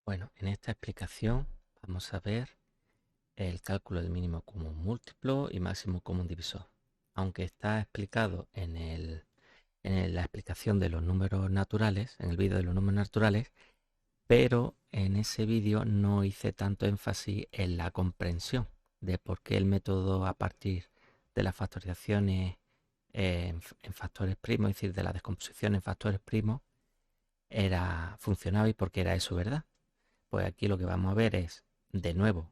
Bueno, en esta explicación vamos a ver el cálculo del mínimo común múltiplo y máximo común divisor. Aunque está explicado en la explicación de los números naturales, en el vídeo de los números naturales, pero en ese vídeo no hice tanto énfasis en la comprensión de por qué el método a partir de las factorizaciones en factores primos, es decir, de la descomposición en factores primos, funcionaba y por qué era eso, ¿verdad? Pues aquí lo que vamos a ver es, de nuevo,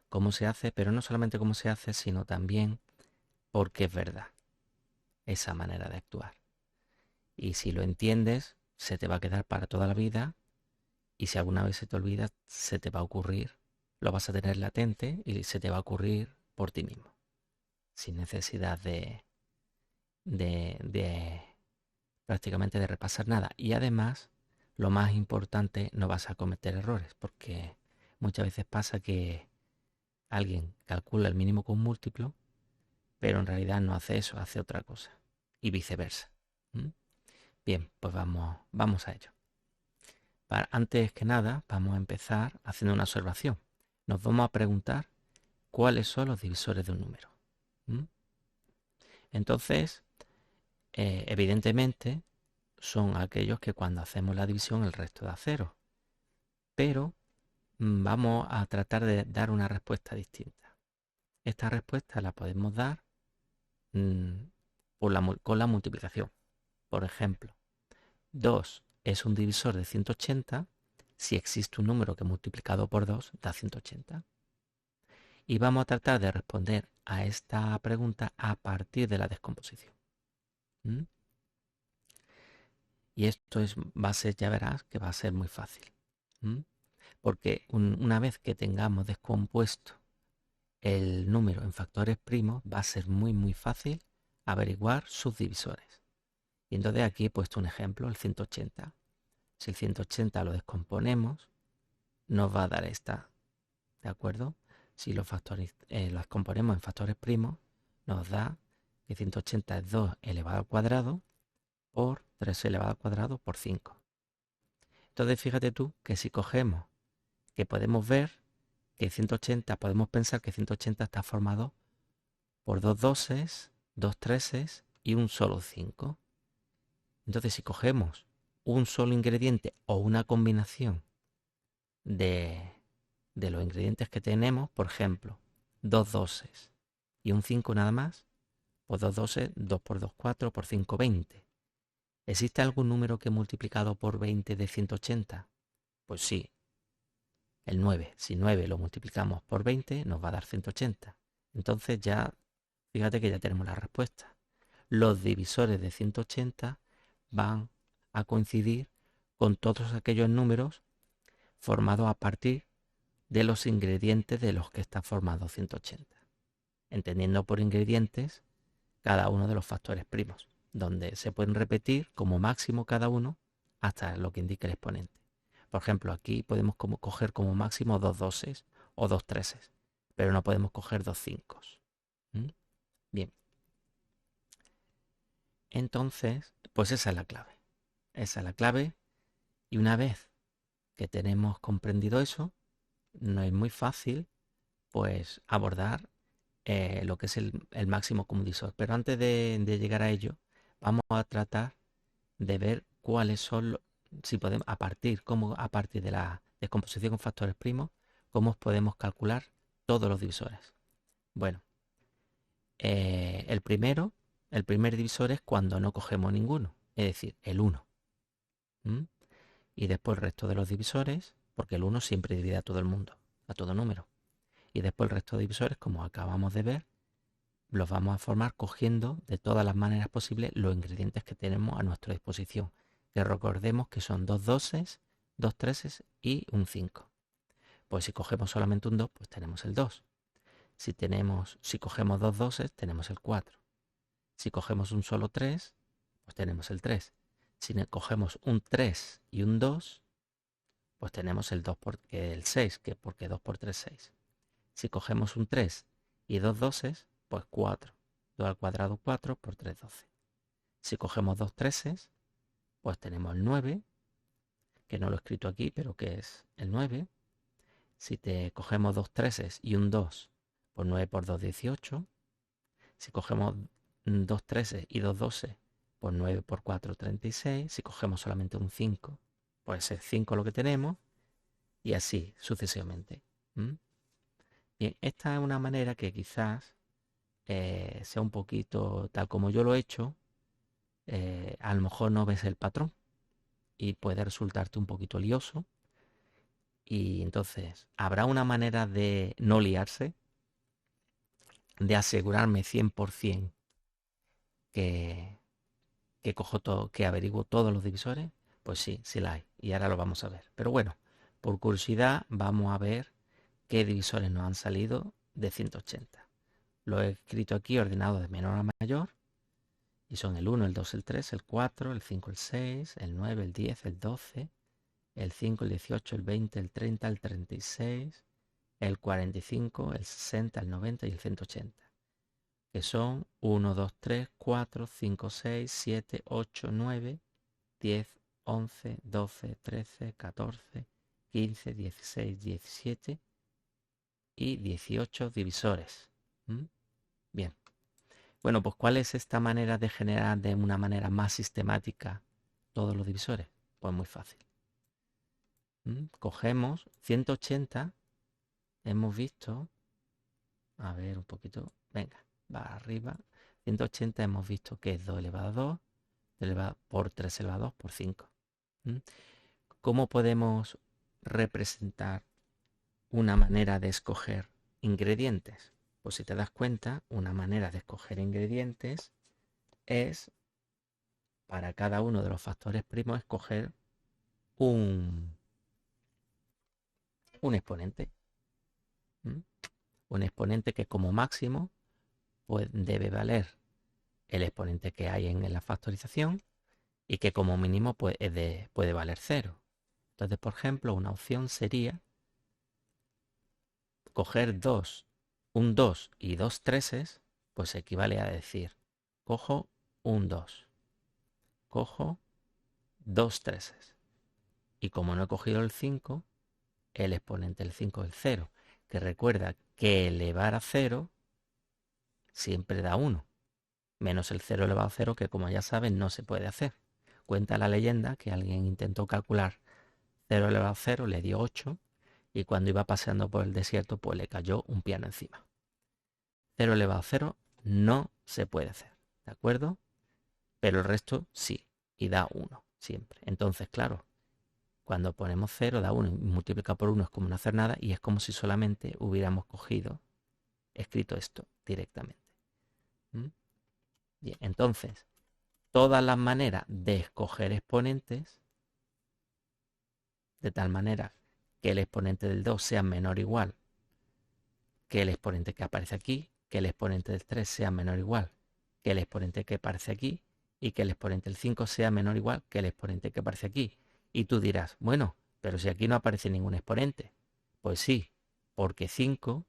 cómo se hace, pero no solamente cómo se hace, sino también por qué es verdad esa manera de actuar. Y si lo entiendes, se te va a quedar para toda la vida, y si alguna vez se te olvida, se te va a ocurrir, lo vas a tener latente y se te va a ocurrir por ti mismo, sin necesidad de prácticamente de repasar nada. Y además, lo más importante, no vas a cometer errores, porque muchas veces pasa que alguien calcula el mínimo con múltiplo, pero en realidad no hace eso, hace otra cosa. Y viceversa. ¿Mm? Bien, pues vamos a ello. Antes que nada, vamos a empezar haciendo una observación. Nos vamos a preguntar cuáles son los divisores de un número. ¿Mm? Entonces, evidentemente, son aquellos que cuando hacemos la división el resto da cero. Pero vamos a tratar de dar una respuesta distinta. Esta respuesta la podemos dar mm, con la multiplicación. Por ejemplo, 2 es un divisor de 180 si existe un número que multiplicado por 2 da 180. Y vamos a tratar de responder a esta pregunta a partir de la descomposición. ¿Mm? Y esto va a ser, ya verás, que va a ser muy fácil. ¿Mm? Porque una vez que tengamos descompuesto el número en factores primos, va a ser muy fácil averiguar sus divisores. Y entonces aquí he puesto un ejemplo, el 180. Si el 180 lo descomponemos, nos va a dar esta, ¿de acuerdo? Si los componemos en factores primos, nos da que 180 es 2 elevado al cuadrado por 3 elevado al cuadrado por 5. Entonces fíjate tú que si cogemos, que podemos ver que 180, podemos pensar que 180 está formado por dos doses, dos treses y un solo 5. Entonces si cogemos un solo ingrediente o una combinación de, de los ingredientes que tenemos, por ejemplo, dos doses y un 5 nada más, pues dos doses, 2 por 2, 4, por 5, 20. ¿Existe algún número que multiplicado por 20 de 180? Pues sí, el 9. Si 9 lo multiplicamos por 20 nos va a dar 180. Entonces ya, fíjate que ya tenemos la respuesta. Los divisores de 180 van a coincidir con todos aquellos números formados a partir de los ingredientes de los que está formado 180. Entendiendo por ingredientes cada uno de los factores primos, donde se pueden repetir como máximo cada uno hasta lo que indique el exponente. Por ejemplo, aquí podemos coger como máximo dos doses o dos treses, pero no podemos coger dos cinco. ¿Mm? Bien, entonces, pues esa es la clave. Esa es la clave y una vez que tenemos comprendido eso, no es muy fácil pues abordar lo que es el máximo común divisor. Pero antes de llegar a ello, vamos a tratar de ver cuáles son, si podemos, a partir de la descomposición con factores primos, cómo podemos calcular todos los divisores. Bueno, el primer divisor es cuando no cogemos ninguno, es decir, el 1. ¿Mm? Y después el resto de los divisores, porque el 1 siempre divide a todo el mundo, a todo número. Y después el resto de divisores, como acabamos de ver, los vamos a formar cogiendo de todas las maneras posibles los ingredientes que tenemos a nuestra disposición. Que recordemos que son dos doses, dos treses y un 5. Pues si cogemos solamente un 2, pues tenemos el 2. Si cogemos dos doses, tenemos el 4. Si cogemos un solo 3, pues tenemos el 3. Si cogemos un 3 y un 2, pues tenemos el 2 porque el 6, que porque 2 por 3, 6. Si cogemos un 3 y dos doses, pues 4. 2 al cuadrado 4 por 3, 12. Si cogemos dos treses, pues tenemos el 9. que no lo he escrito aquí, pero que es el 9. Si te cogemos dos 3 y un 2, pues 9 por 2, 18. Si cogemos dos 3 y dos 12, pues 9 por 4, 36. Si cogemos solamente un 5, pues es 5 lo que tenemos, y así sucesivamente. ¿Mm? Bien, esta es una manera que quizás sea un poquito tal como yo lo he hecho. A lo mejor no ves el patrón y puede resultarte un poquito lioso. Y entonces, ¿habrá una manera de no liarse? De asegurarme 100% que, cojo todo, que averiguo todos los divisores. Pues sí, sí la hay. Y ahora lo vamos a ver. Pero bueno, por curiosidad vamos a ver qué divisores nos han salido de 180. Lo he escrito aquí ordenado de menor a mayor. Y son el 1, el 2, el 3, el 4, el 5, el 6, el 9, el 10, el 12, el 5, el 18, el 20, el 30, el 36, el 45, el 60, el 90 y el 180. Que son 1, 2, 3, 4, 5, 6, 7, 8, 9, 10, 11, 12, 13, 14, 15, 16, 17 y 18 divisores. ¿Mm? Bien. Bueno, pues ¿cuál es esta manera de generar de una manera más sistemática todos los divisores? Pues muy fácil. Cogemos 180, hemos visto, a ver un poquito, venga, va arriba. 180 hemos visto que es 2 elevado a 2 elevado por 3 elevado a 2 por 5. ¿Cómo podemos representar una manera de escoger ingredientes? Pues si te das cuenta, una manera de escoger ingredientes es para cada uno de los factores primos escoger un exponente. Un exponente que como máximo pues, debe valer el exponente que hay en la factorización y que como mínimo pues, puede valer 0. Entonces, por ejemplo, una opción sería coger un 2 y dos 3, pues equivale a decir, cojo un 2, cojo dos 3. Y como no he cogido el 5, el exponente del 5 es el 0, que recuerda que elevar a 0 siempre da 1, menos el 0 elevado a 0, que como ya saben no se puede hacer. Cuenta la leyenda que alguien intentó calcular 0 elevado a 0, le dio 8, y cuando iba paseando por el desierto pues le cayó un piano encima. 0 elevado a 0 no se puede hacer, ¿de acuerdo? Pero el resto sí, y da 1 siempre. Entonces, claro, cuando ponemos 0 da 1 y multiplica por 1 es como no hacer nada, y es como si solamente hubiéramos escrito esto directamente. Bien, entonces, todas las maneras de escoger exponentes, de tal manera que el exponente del 2 sea menor o igual que el exponente que aparece aquí, que el exponente del 3 sea menor o igual que el exponente que aparece aquí, y que el exponente del 5 sea menor o igual que el exponente que aparece aquí. Y tú dirás, bueno, pero si aquí no aparece ningún exponente. Pues sí, porque 5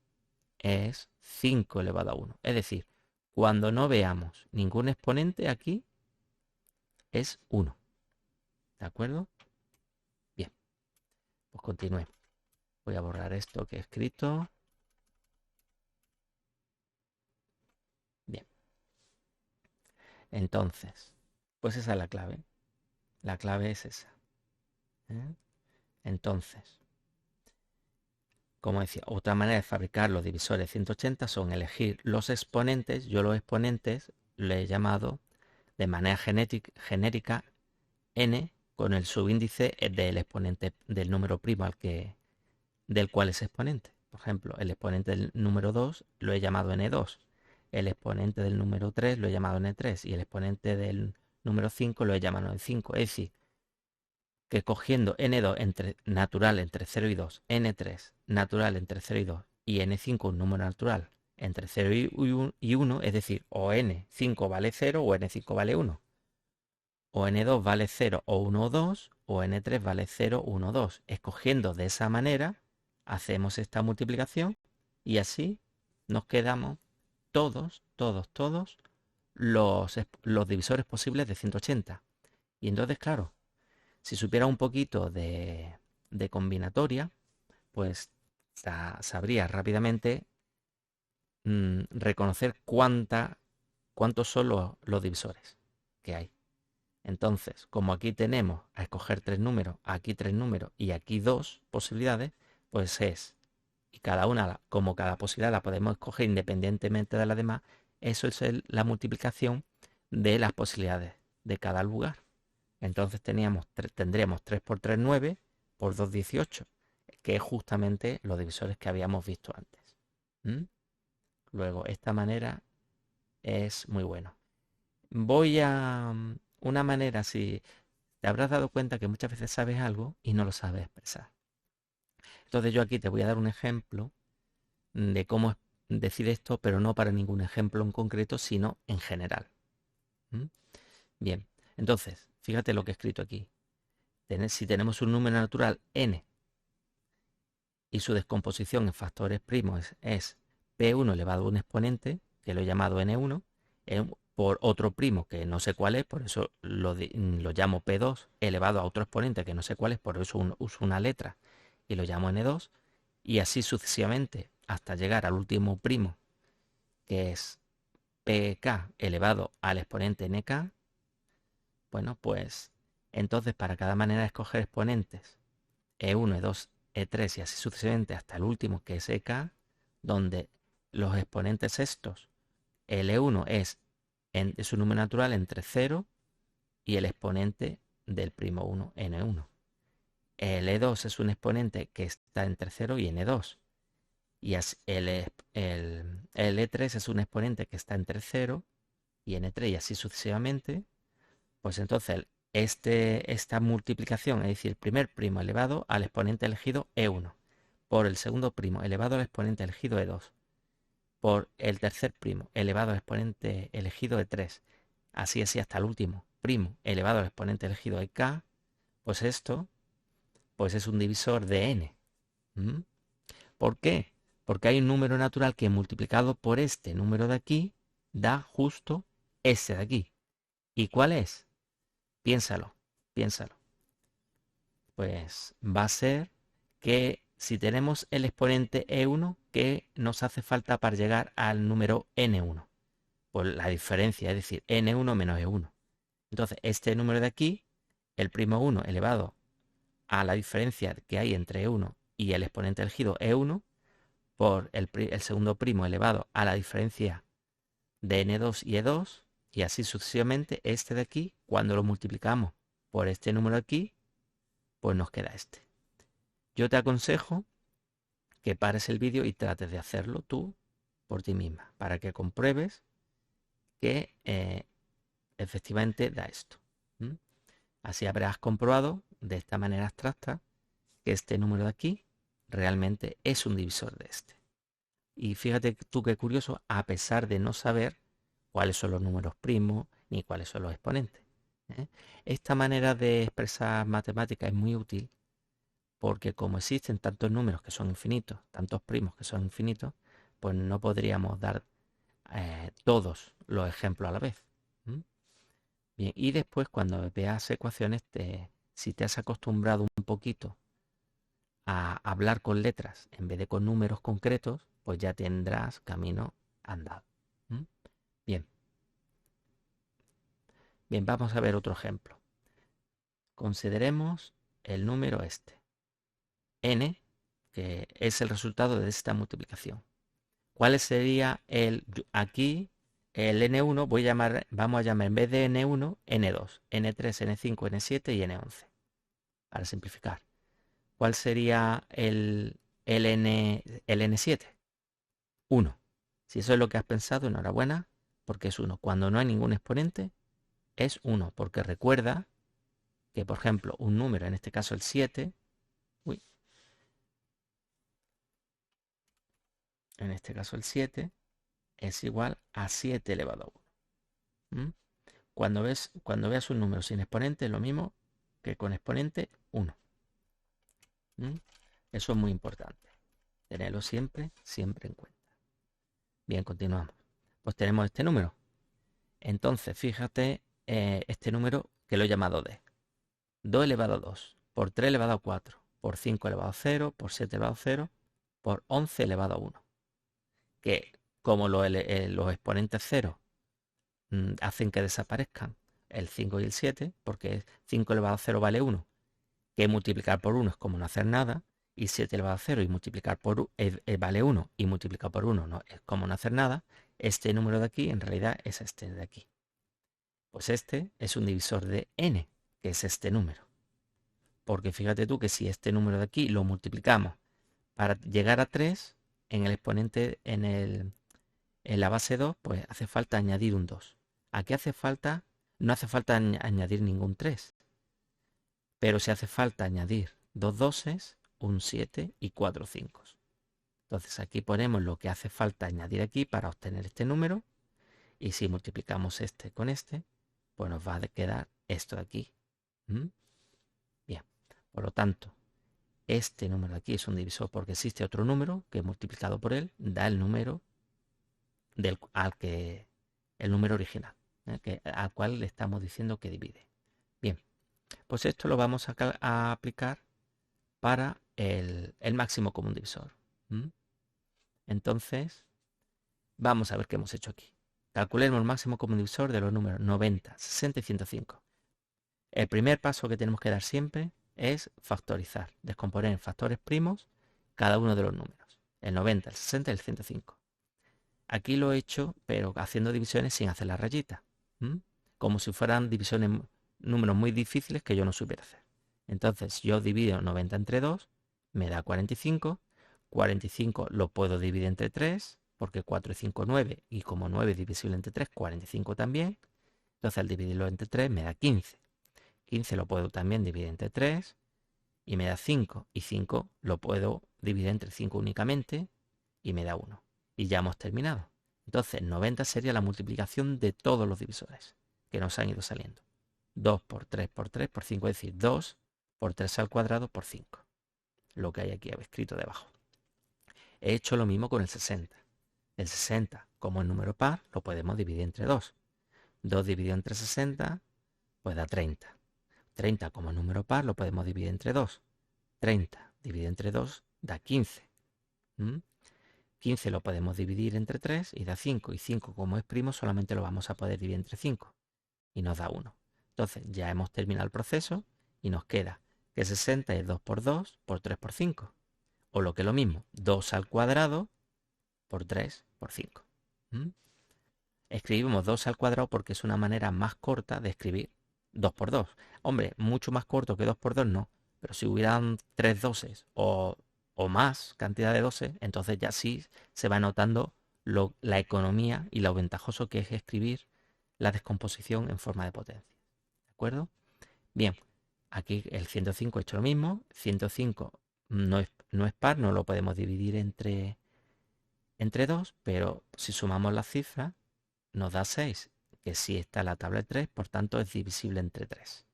es 5 elevado a 1. Es decir, cuando no veamos ningún exponente aquí, es 1. ¿De acuerdo? Bien, pues continuemos. Voy a borrar esto que he escrito. Bien. Entonces, pues esa es la clave. La clave es esa. Entonces, como decía, otra manera de fabricar los divisores 180 son elegir los exponentes. Yo los exponentes le he llamado de manera genérica n con el subíndice del exponente del número primo del cual es exponente. Por ejemplo, el exponente del número 2 lo he llamado n2. El exponente del número 3 lo he llamado n3. Y el exponente del número 5 lo he llamado n5. Es decir, que cogiendo n2 natural entre 0 y 2, n3 natural entre 0 y 2 y n5 un número natural entre 0 y 1, es decir, o n5 vale 0 o n5 vale 1. O n2 vale 0 o 1 o 2, o n3 vale 0, 1 o 2. Escogiendo de esa manera, hacemos esta multiplicación y así nos quedamos todos los divisores posibles de 180. Y entonces, claro, Si supiera un poquito de combinatoria, pues sabría rápidamente reconocer cuántos son los divisores que hay. Entonces, como aquí tenemos a escoger tres números, aquí tres números y aquí dos posibilidades, pues y cada una, como cada posibilidad la podemos escoger independientemente de la demás, eso es la multiplicación de las posibilidades de cada lugar. Entonces tendríamos 3 por 3, 9, por 2, 18, que es justamente los divisores que habíamos visto antes. Luego, esta manera es muy bueno. Voy a una manera, si te habrás dado cuenta que muchas veces sabes algo y no lo sabes expresar. Entonces yo aquí te voy a dar un ejemplo de cómo decir esto, pero no para ningún ejemplo en concreto, sino en general. Bien, entonces, fíjate lo que he escrito aquí. Si tenemos un número natural n y su descomposición en factores primos es p1 elevado a un exponente, que lo he llamado n1, por otro primo que no sé cuál es, por eso lo llamo p2, elevado a otro exponente que no sé cuál es, por eso uso una letra y lo llamo n2, y así sucesivamente hasta llegar al último primo, que es pk elevado al exponente nk. Bueno, pues entonces para cada manera de escoger exponentes, e1, e2, e3 y así sucesivamente hasta el último, que es ek, donde los exponentes estos, el e1 es su número natural entre 0 y el exponente del primo 1, n1. El e2 es un exponente que está entre 0 y n2. Y el e3 es un exponente que está entre 0 y n3 y así sucesivamente. Pues entonces esta multiplicación, es decir, el primer primo elevado al exponente elegido e1, por el segundo primo elevado al exponente elegido e2, por el tercer primo elevado al exponente elegido e3, así hasta el último primo elevado al exponente elegido ek, pues esto pues es un divisor de n. ¿Por qué? Porque hay un número natural que multiplicado por este número de aquí da justo ese de aquí. ¿Y cuál es? Piénsalo, piénsalo. Pues va a ser que si tenemos el exponente e1, ¿qué nos hace falta para llegar al número n1? Pues la diferencia, es decir, n1 menos e1. Entonces, este número de aquí, el primo 1 elevado a la diferencia que hay entre e1 y el exponente elegido e1, por el segundo primo elevado a la diferencia de n2 y e2, y así sucesivamente, este de aquí, cuando lo multiplicamos por este número de aquí, pues nos queda este. Yo te aconsejo que pares el vídeo y trates de hacerlo tú por ti misma, para que compruebes que efectivamente da esto. Así habrás comprobado de esta manera abstracta que este número de aquí realmente es un divisor de este. Y fíjate tú qué curioso, a pesar de no saber cuáles son los números primos ni cuáles son los exponentes. Esta manera de expresar matemáticas es muy útil porque como existen tantos números que son infinitos, tantos primos que son infinitos, pues no podríamos dar todos los ejemplos a la vez. Bien, y después cuando veas ecuaciones, si te has acostumbrado un poquito a hablar con letras en vez de con números concretos, pues ya tendrás camino andado. Bien. Bien, vamos a ver otro ejemplo. Consideremos el número este, n, que es el resultado de esta multiplicación. ¿Cuál sería aquí el n1? Vamos a llamar en vez de n1, n2, n3, n5, n7 y n11, para simplificar. ¿Cuál sería el n7? 1. Si eso es lo que has pensado, enhorabuena, porque es 1. Cuando no hay ningún exponente, es 1, porque recuerda que, por ejemplo, un número, en este caso el 7, en este caso el 7, es igual a 7 elevado a 1. Cuando veas un número sin exponente, es lo mismo que con exponente 1. Eso es muy importante. Tenerlo siempre, siempre en cuenta. Bien, continuamos. Pues tenemos este número. Entonces, fíjate, este número que lo he llamado D. 2 elevado a 2, por 3 elevado a 4, por 5 elevado a 0, por 7 elevado a 0, por 11 elevado a 1. Que como los exponentes 0 hacen que desaparezcan el 5 y el 7, porque 5 elevado a 0 vale 1, que multiplicar por 1 es como no hacer nada, y 7 elevado a 0 y multiplicar por vale 1 y multiplicar por 1 no, es como no hacer nada. Este número de aquí en realidad es este de aquí. Pues este es un divisor de n, que es este número. Porque fíjate tú que si este número de aquí lo multiplicamos para llegar a 3, en el exponente, en la base 2, pues hace falta añadir un 2. Aquí no hace falta añadir ningún 3, pero si hace falta añadir dos doses, un 7 y 4 5. Entonces aquí ponemos lo que hace falta añadir aquí para obtener este número, y si multiplicamos este con este, pues nos va a quedar esto de aquí. Bien, por lo tanto, este número de aquí es un divisor porque existe otro número que multiplicado por él da el número el número original, al cual le estamos diciendo que divide. Bien, pues esto lo vamos a aplicar para el máximo común divisor. Entonces, vamos a ver qué hemos hecho aquí. Calculemos el máximo común divisor de los números 90, 60 y 105. El primer paso que tenemos que dar siempre es factorizar, descomponer en factores primos cada uno de los números. El 90, el 60 y el 105. Aquí lo he hecho, pero haciendo divisiones sin hacer la rayita. Como si fueran divisiones, números muy difíciles que yo no supiera hacer. Entonces yo divido 90 entre 2, me da 45. 45 lo puedo dividir entre 3, porque 4 y 5, 9. Y como 9 es divisible entre 3, 45 también. Entonces al dividirlo entre 3 me da 15. 15 lo puedo también dividir entre 3 y me da 5. Y 5 lo puedo dividir entre 5 únicamente y me da 1. Y ya hemos terminado. Entonces 90 sería la multiplicación de todos los divisores que nos han ido saliendo. 2 por 3 por 3 por 5, es decir, 2 por 3 al cuadrado por 5. Lo que hay aquí escrito debajo. He hecho lo mismo con el 60. El 60, como es número par, lo podemos dividir entre 2. 2 dividido entre 60, pues da 30. 30 como número par lo podemos dividir entre 2. 30 dividido entre 2 da 15. 15 lo podemos dividir entre 3 y da 5. Y 5 como es primo solamente lo vamos a poder dividir entre 5. Y nos da 1. Entonces ya hemos terminado el proceso y nos queda que 60 es 2 por 2 por 3 por 5. O lo que es lo mismo, 2 al cuadrado por 3 por 5. Escribimos 2 al cuadrado porque es una manera más corta de escribir 2 por 2. Hombre, mucho más corto que 2 por 2 no, pero si hubieran 3 doses o más cantidad de doses, entonces ya sí se va notando la economía y lo ventajoso que es escribir la descomposición en forma de potencia. ¿De acuerdo? Bien, aquí el 105 he hecho lo mismo. 105 no es par, no lo podemos dividir entre 2, pero si sumamos las cifras nos da 6, que sí está en la tabla de 3, por tanto es divisible entre 3.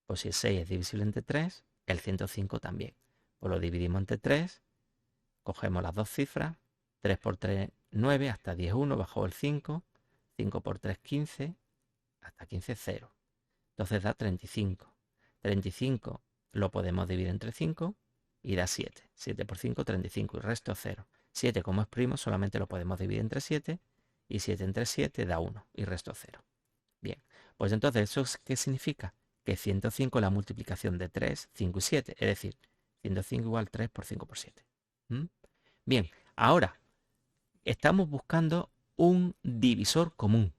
Pues si el 6 es divisible entre 3, el 105 también. Pues lo dividimos entre 3, cogemos las dos cifras, 3 por 3, 9, hasta 10, 1, bajo el 5, 5 por 3, 15, hasta 15, 0. Entonces da 35. 35 lo podemos dividir entre 5 y da 7. 7 por 5, 35 y el resto 0. 7 como es primo solamente lo podemos dividir entre 7 y 7 entre 7 da 1 y resto 0. Bien, pues entonces ¿eso qué significa? Que 105 es la multiplicación de 3, 5 y 7, es decir, 105 igual 3 por 5 por 7. Bien, ahora estamos buscando un divisor común,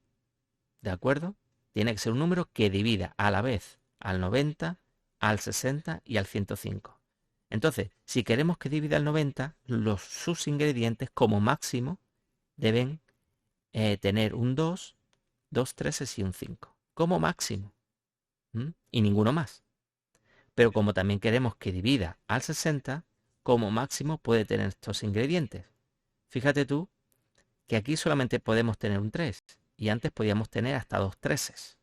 ¿de acuerdo? Tiene que ser un número que divida a la vez al 90, al 60 y al 105. Entonces, si queremos que divida al 90, sus ingredientes como máximo deben tener un 2, 2 treses y un 5, como máximo. Y ninguno más. Pero como también queremos que divida al 60, como máximo puede tener estos ingredientes. Fíjate tú que aquí solamente podemos tener un 3 y antes podíamos tener hasta 2 treses.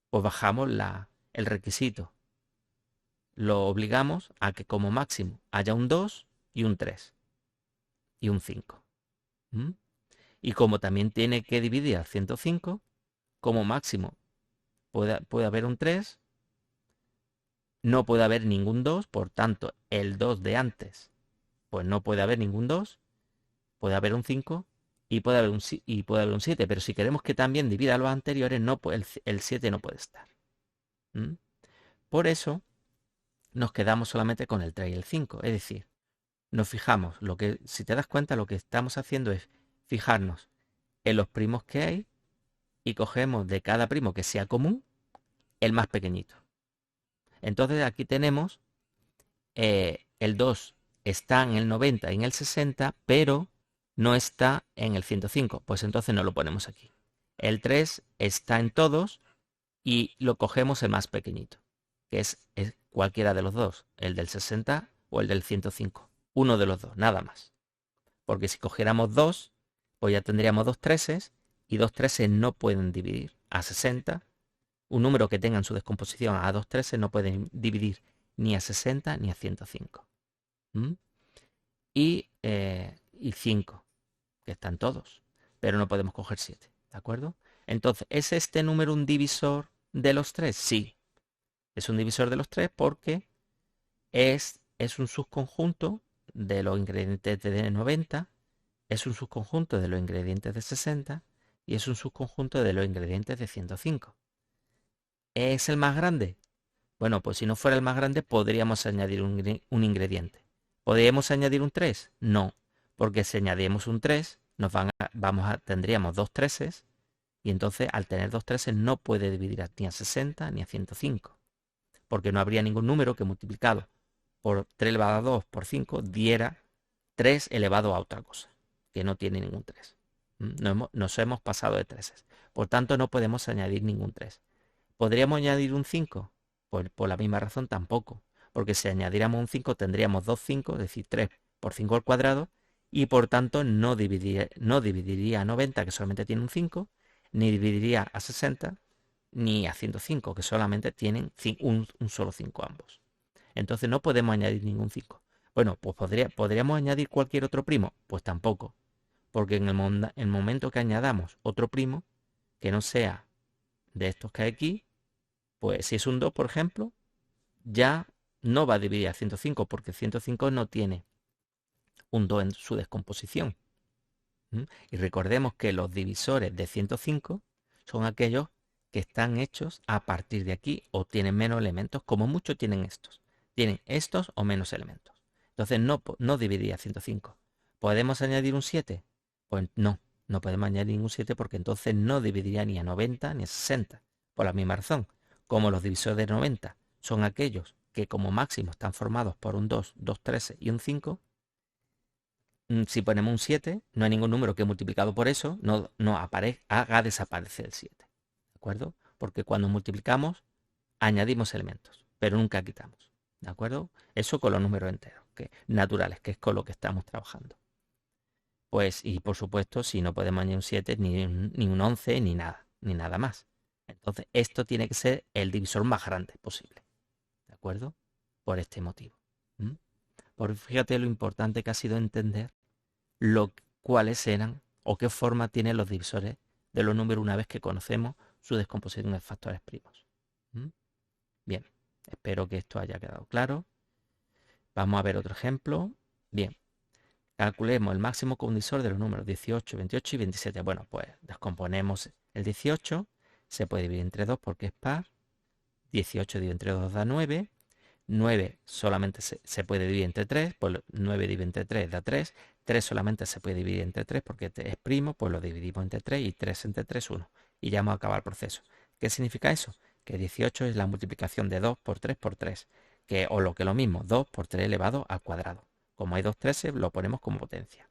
Pues bajamos el requisito. Lo obligamos a que como máximo haya un 2 y un 3 y un 5. Y como también tiene que dividir al 105, como máximo puede haber un 3 no puede haber ningún 2, por tanto, el 2 de antes, pues no puede haber ningún 2, puede haber un 5 y puede haber un 7, pero si queremos que también divida a los anteriores, no, el 7 no puede estar. ¿Mm? Por eso nos quedamos solamente con el 3 y el 5, es decir, nos fijamos, si te das cuenta, lo que estamos haciendo es fijarnos en los primos que hay y cogemos de cada primo que sea común el más pequeñito. Entonces aquí tenemos el 2 está en el 90 y en el 60, pero no está en el 105. Pues entonces no lo ponemos aquí. El 3 está en todos y lo cogemos el más pequeñito, que es cualquiera de los dos, el del 60 o el del 105. Uno de los dos, nada más. Porque si cogiéramos dos, pues ya tendríamos dos treses y dos treses no pueden dividir a 60. Un número que tenga en su descomposición a dos treses no pueden dividir ni a 60 ni a 105. ¿Mm? Y 5, que están todos, pero no podemos coger 7, ¿de acuerdo? Entonces, ¿es este número un divisor de los 3? Sí, es un divisor de los 3 porque es un subconjunto de los ingredientes de 90, es un subconjunto de los ingredientes de 60 y es un subconjunto de los ingredientes de 105. ¿Es el más grande? Bueno, pues si no fuera el más grande, podríamos añadir un ingrediente. ¿Podríamos añadir un 3? No, porque si añadimos un 3, tendríamos dos treses, y entonces al tener dos treses no puede dividir ni a 60 ni a 105, porque no habría ningún número que multiplicado por 3 elevado a 2 por 5 diera 3 elevado a otra cosa, que no tiene ningún 3. Nos hemos pasado de treses. Por tanto, no podemos añadir ningún 3. ¿Podríamos añadir un 5? Pues por la misma razón tampoco, porque si añadiéramos un 5 tendríamos dos 5, es decir, 3 por 5 al cuadrado, y por tanto no dividiría a 90, que solamente tiene un 5, ni dividiría a 60, ni a 105, que solamente tienen un solo 5 ambos. Entonces no podemos añadir ningún 5. Bueno, pues ¿podríamos añadir cualquier otro primo? Pues tampoco, porque en el momento que añadamos otro primo, que no sea de estos que hay aquí, pues si es un 2, por ejemplo, ya no va a dividir a 105 porque 105 no tiene un 2 en su descomposición. Y recordemos que los divisores de 105 son aquellos que están hechos a partir de aquí o tienen menos elementos, como mucho tienen estos. Tienen estos o menos elementos. Entonces no dividiría 105. ¿Podemos añadir un 7? Pues no podemos añadir ningún 7 porque entonces no dividiría ni a 90 ni a 60. Por la misma razón, como los divisores de 90 son aquellos que como máximo están formados por un 2, 2 13 y un 5, si ponemos un 7, no hay ningún número que multiplicado por eso haga desaparecer el 7. ¿De acuerdo? Porque cuando multiplicamos, añadimos elementos, pero nunca quitamos. ¿De acuerdo? Eso con los números enteros, naturales, que es con lo que estamos trabajando. Pues, y por supuesto, si no podemos añadir un 7, ni un 11, ni nada más. Entonces, esto tiene que ser el divisor más grande posible. ¿De acuerdo? Por este motivo. Porque fíjate lo importante que ha sido entender cuáles eran o qué forma tienen los divisores de los números una vez que conocemos su descomposición en factores primos. Bien, espero que esto haya quedado claro. Vamos a ver otro ejemplo. Bien, calculemos el máximo condisor de los números 18, 28 y 27. Bueno, pues descomponemos el 18, se puede dividir entre 2 porque es par. 18 dividido entre 2 da 9. 9 solamente se puede dividir entre 3, pues 9 dividido entre 3 da 3. 3 solamente se puede dividir entre 3 porque es primo, pues lo dividimos entre 3 y 3 entre 3, 1. Y ya hemos acabado el proceso. ¿Qué significa eso? Que 18 es la multiplicación de 2 por 3 por 3, o lo que es lo mismo, 2 por 3 elevado al cuadrado. Como hay dos 13, lo ponemos como potencia.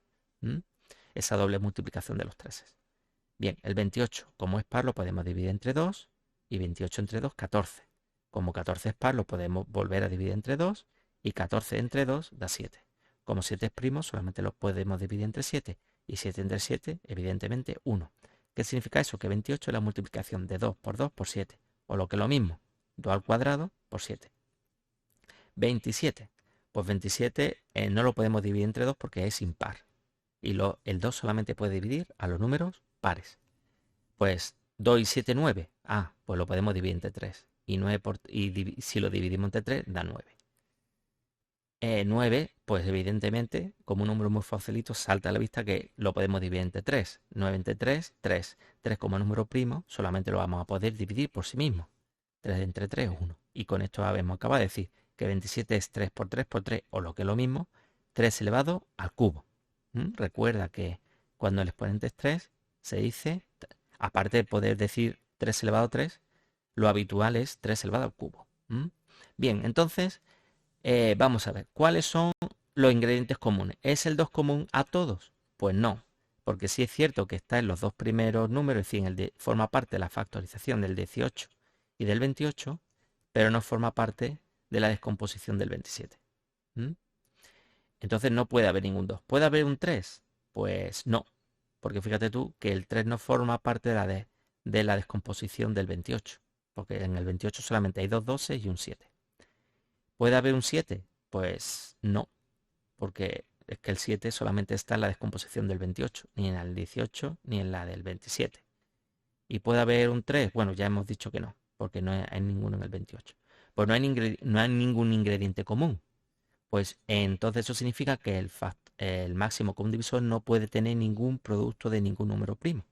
Esa doble multiplicación de los 13. Bien, el 28, como es par, lo podemos dividir entre 2 y 28 entre 2, 14. Como 14 es par, lo podemos volver a dividir entre 2 y 14 entre 2 da 7. Como 7 es primo, solamente lo podemos dividir entre 7 y 7 entre 7, evidentemente 1. ¿Qué significa eso? Que 28 es la multiplicación de 2 por 7, o lo que es lo mismo, 2 al cuadrado por 7. 27, pues 27 no lo podemos dividir entre 2 porque es impar. Y el 2 solamente puede dividir a los números pares. Pues 2 y 7, 9. Pues lo podemos dividir entre 3. y si lo dividimos entre 3 da 9. 9, pues evidentemente, como un número muy facilito, salta a la vista que lo podemos dividir entre 3. 9 entre 3, 3. 3 como número primo, solamente lo vamos a poder dividir por sí mismo. 3 entre 3 es 1. Y con esto habíamos acabado de decir que 27 es 3 por 3 por 3, o lo que es lo mismo, 3 elevado al cubo. Recuerda que cuando el exponente es 3, se dice, aparte de poder decir 3 elevado a 3, lo habitual es 3 elevado al cubo. Bien, entonces vamos a ver, ¿cuáles son los ingredientes comunes? ¿Es el 2 común a todos? Pues no, porque sí es cierto que está en los dos primeros números, es decir, forma parte de la factorización del 18 y del 28, pero no forma parte de la descomposición del 27. Entonces no puede haber ningún 2. ¿Puede haber un 3? Pues no, porque fíjate tú que el 3 no forma parte de la descomposición del 28, porque en el 28 solamente hay dos 12 y un 7. ¿Puede haber un 7? Pues no, porque es que el 7 solamente está en la descomposición del 28, ni en el 18 ni en la del 27. ¿Y puede haber un 3? Bueno, ya hemos dicho que no, porque no hay ninguno en el 28. Pues no hay ningún ingrediente común. Pues entonces eso significa que el máximo común divisor no puede tener ningún producto de ningún número primo.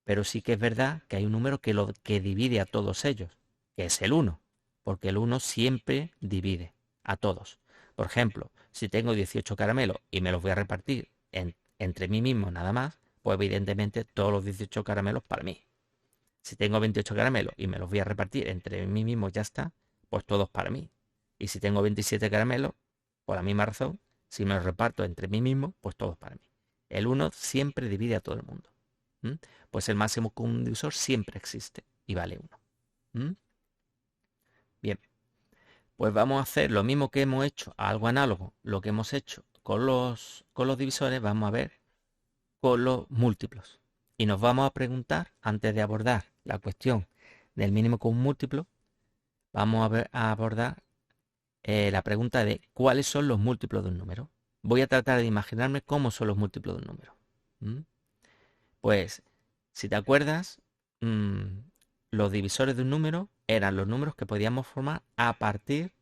Pero sí que es verdad que hay un número que divide a todos ellos, que es el 1, porque el 1 siempre divide a todos. Por ejemplo, si tengo 18 caramelos y me los voy a repartir entre mí mismo nada más, pues evidentemente todos los 18 caramelos para mí. Si tengo 28 caramelos y me los voy a repartir entre mí mismo, ya está, pues todos para mí. Y si tengo 27 caramelos, por la misma razón, si me los reparto entre mí mismo, pues todos para mí. El 1 siempre divide a todo el mundo. Pues el máximo común divisor siempre existe y vale 1. Bien, pues vamos a hacer lo mismo que hemos hecho, algo análogo, lo que hemos hecho con los divisores, vamos a ver con los múltiplos. Y nos vamos a preguntar, antes de abordar la cuestión del mínimo común múltiplo, vamos a abordar la pregunta de cuáles son los múltiplos de un número. Voy a tratar de imaginarme cómo son los múltiplos de un número. Pues, si te acuerdas, los divisores de un número eran los números que podíamos formar a partir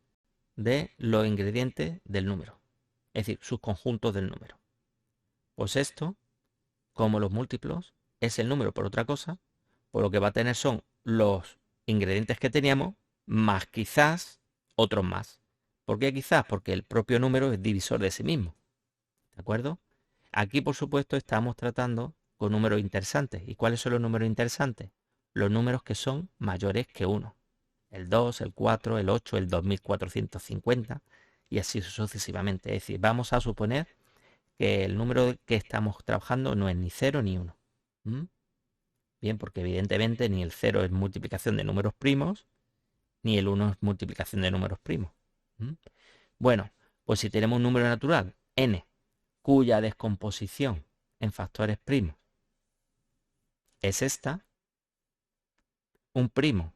de los ingredientes del número, es decir, sus conjuntos del número. Pues esto, como los múltiplos, es el número por otra cosa, pues lo que va a tener son los ingredientes que teníamos, más quizás otros más. ¿Por qué quizás? Porque el propio número es divisor de sí mismo. ¿De acuerdo? Aquí, por supuesto, estamos tratando con números interesantes. ¿Y cuáles son los números interesantes? Los números que son mayores que 1. El 2, el 4, el 8, el 2450 y así sucesivamente. Es decir, vamos a suponer que el número que estamos trabajando no es ni 0 ni 1. Bien, porque evidentemente ni el 0 es multiplicación de números primos, ni el 1 es multiplicación de números primos. Bueno, pues si tenemos un número natural, n, cuya descomposición en factores primos es esta, un primo,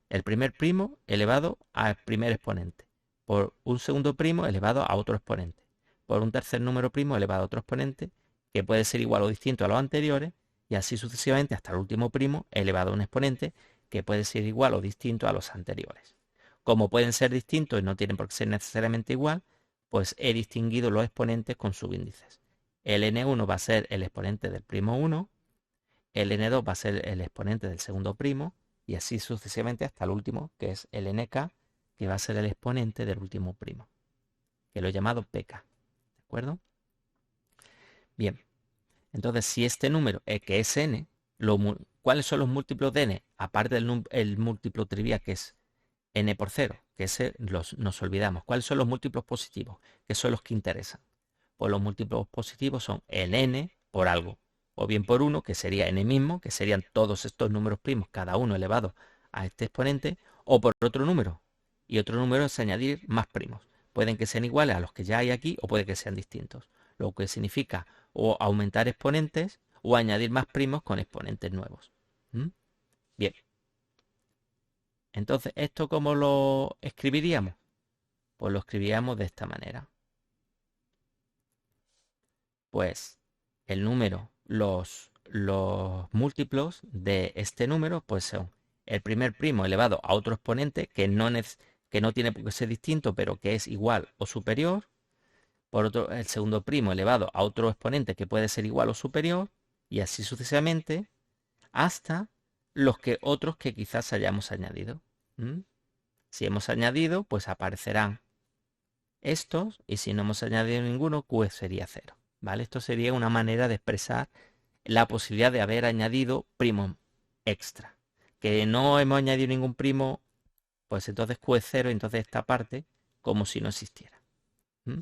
el primer primo elevado al primer exponente, por un segundo primo elevado a otro exponente, por un tercer número primo elevado a otro exponente, que puede ser igual o distinto a los anteriores, y así sucesivamente hasta el último primo elevado a un exponente, que puede ser igual o distinto a los anteriores. Como pueden ser distintos y no tienen por qué ser necesariamente igual, pues he distinguido los exponentes con subíndices. El n1 va a ser el exponente del primo 1, el n2 va a ser el exponente del segundo primo, y así sucesivamente hasta el último, que es el nk, que va a ser el exponente del último primo, que lo he llamado pk. ¿De acuerdo? Bien, entonces si este número, que es n, ¿cuáles son los múltiplos de n? Aparte del múltiplo trivial, que es n por 0, que ese nos olvidamos. ¿Cuáles son los múltiplos positivos? Que son los que interesan. Pues los múltiplos positivos son el n por algo, o bien por 1, que sería n mismo, que serían todos estos números primos, cada uno elevado a este exponente, o por otro número. Y otro número es añadir más primos. Pueden que sean iguales a los que ya hay aquí, o puede que sean distintos. Lo que significa o aumentar exponentes, o añadir más primos con exponentes nuevos. Bien. Entonces, ¿esto cómo lo escribiríamos? Pues lo escribiríamos de esta manera. Pues el número, los múltiplos de este número, pues son el primer primo elevado a otro exponente que no tiene por qué ser distinto, pero que es igual o superior. Por otro, el segundo primo elevado a otro exponente que puede ser igual o superior, y así sucesivamente, hasta los que otros que quizás hayamos añadido. ¿Mm? Si hemos añadido, pues aparecerán estos, y si no hemos añadido ninguno, Q sería 0. ¿Vale? Esto sería una manera de expresar la posibilidad de haber añadido primos extra. Que no hemos añadido ningún primo, pues entonces Q es 0, entonces esta parte como si no existiera. ¿Mm?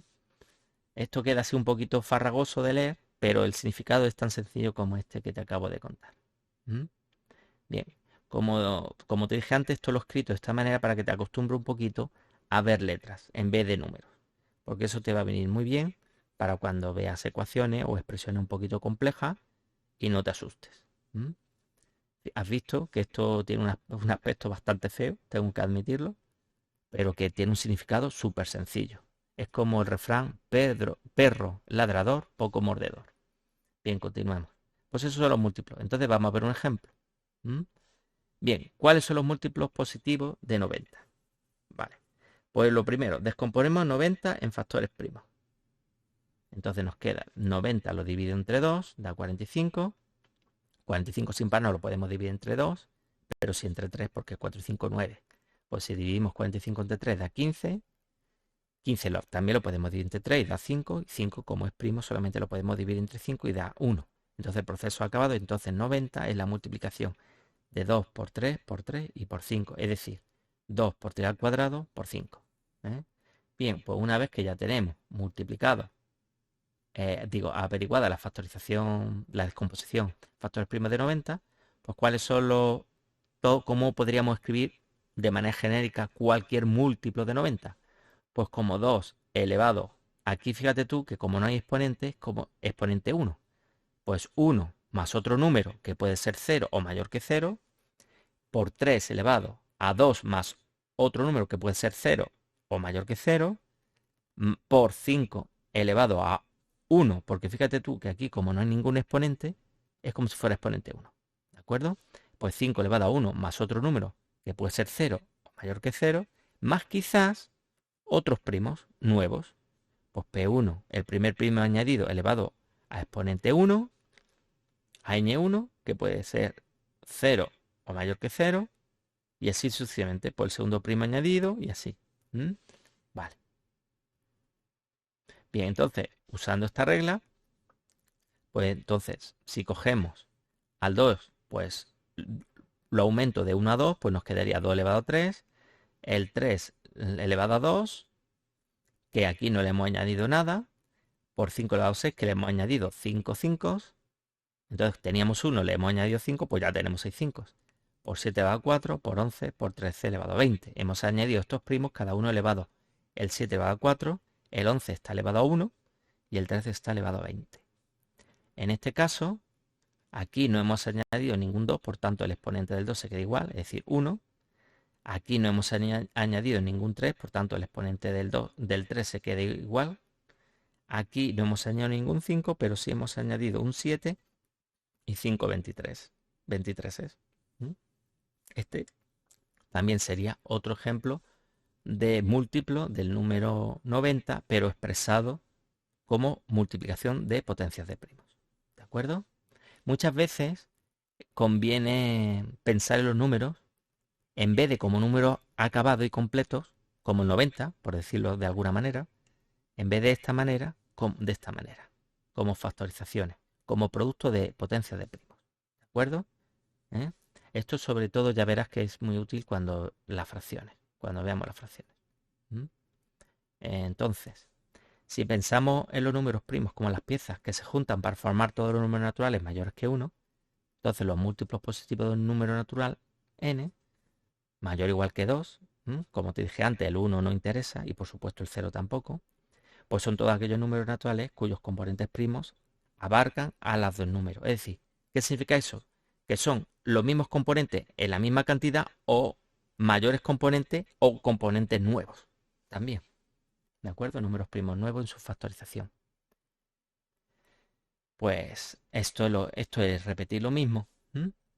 Esto queda así un poquito farragoso de leer, pero el significado es tan sencillo como este que te acabo de contar. ¿Mm? Bien, como te dije antes, esto lo he escrito de esta manera para que te acostumbres un poquito a ver letras en vez de números, porque eso te va a venir muy bien para cuando veas ecuaciones o expresiones un poquito complejas y no te asustes. ¿Mm? Has visto que esto tiene un aspecto bastante feo, tengo que admitirlo, pero que tiene un significado súper sencillo. Es como el refrán, perro ladrador, poco mordedor. Bien, continuamos. Pues esos son los múltiplos. Entonces vamos a ver un ejemplo. ¿Mm? Bien, ¿cuáles son los múltiplos positivos de 90? Vale. Pues lo primero, descomponemos 90 en factores primos. Entonces nos queda 90 lo divido entre 2, da 45. 45 sin par no lo podemos dividir entre 2, pero sí entre 3 porque 4 y 5, 9. Pues si dividimos 45 entre 3 da 15. 15 también lo podemos dividir entre 3 y da 5. Y 5 como es primo solamente lo podemos dividir entre 5 y da 1. Entonces el proceso ha acabado. Entonces 90 es la multiplicación de 2 por 3 por 3 y por 5. Es decir, 2 por 3 al cuadrado por 5. ¿Eh? Bien, pues una vez que ya tenemos multiplicado, averiguada la factorización, la descomposición, factores primos de 90, pues cuáles son cómo podríamos escribir de manera genérica cualquier múltiplo de 90. Pues como 2 elevado, aquí fíjate tú que como no hay exponentes, como exponente 1. Pues 1 más otro número que puede ser 0 o mayor que 0, por 3 elevado a 2 más otro número que puede ser 0 o mayor que 0, por 5 elevado a 1, porque fíjate tú que aquí como no hay ningún exponente, es como si fuera exponente 1. ¿De acuerdo? Pues 5 elevado a 1 más otro número que puede ser 0 o mayor que 0, más quizás otros primos nuevos. Pues P1, el primer primo añadido elevado a exponente 1, a N1, que puede ser 0 o mayor que 0, y así sucesivamente, por el segundo primo añadido y así. ¿Mm? Vale. Bien, entonces, usando esta regla, pues entonces, si cogemos al 2, pues lo aumento de 1 a 2, pues nos quedaría 2 elevado a 3, el 3 elevado a 2, que aquí no le hemos añadido nada, por 5 elevado a 6, que le hemos añadido 5 5. Entonces teníamos 1, le hemos añadido 5, pues ya tenemos 6 5. Por 7 elevado a 4, por 11, por 13 elevado a 20. Hemos añadido estos primos, cada uno elevado. El 7 elevado a 4, el 11 está elevado a 1 y el 13 está elevado a 20. En este caso, aquí no hemos añadido ningún 2, por tanto el exponente del 2 se queda igual, es decir, 1. Aquí no hemos añadido ningún 3, por tanto el exponente del 3 se queda igual. Aquí no hemos añadido ningún 5, pero sí hemos añadido un 7 y 5, 23. 23 es. Este también sería otro ejemplo de múltiplo del número 90, pero expresado como multiplicación de potencias de primos. ¿De acuerdo? Muchas veces conviene pensar en los números en vez de como números acabados y completos, como el 90, por decirlo de alguna manera, en vez de esta manera, como factorizaciones, como producto de potencias de primos. ¿De acuerdo? ¿Eh? Esto sobre todo ya verás que es muy útil cuando veamos las fracciones. ¿Mm? Entonces, si pensamos en los números primos como las piezas que se juntan para formar todos los números naturales mayores que 1, entonces los múltiplos positivos de un número natural, n, mayor o igual que 2, como te dije antes, el 1 no interesa y por supuesto el 0 tampoco, pues son todos aquellos números naturales cuyos componentes primos abarcan a los dos números. Es decir, ¿qué significa eso? Que son los mismos componentes en la misma cantidad o mayores componentes o componentes nuevos también. ¿De acuerdo? Números primos nuevos en su factorización. Pues esto es repetir lo mismo.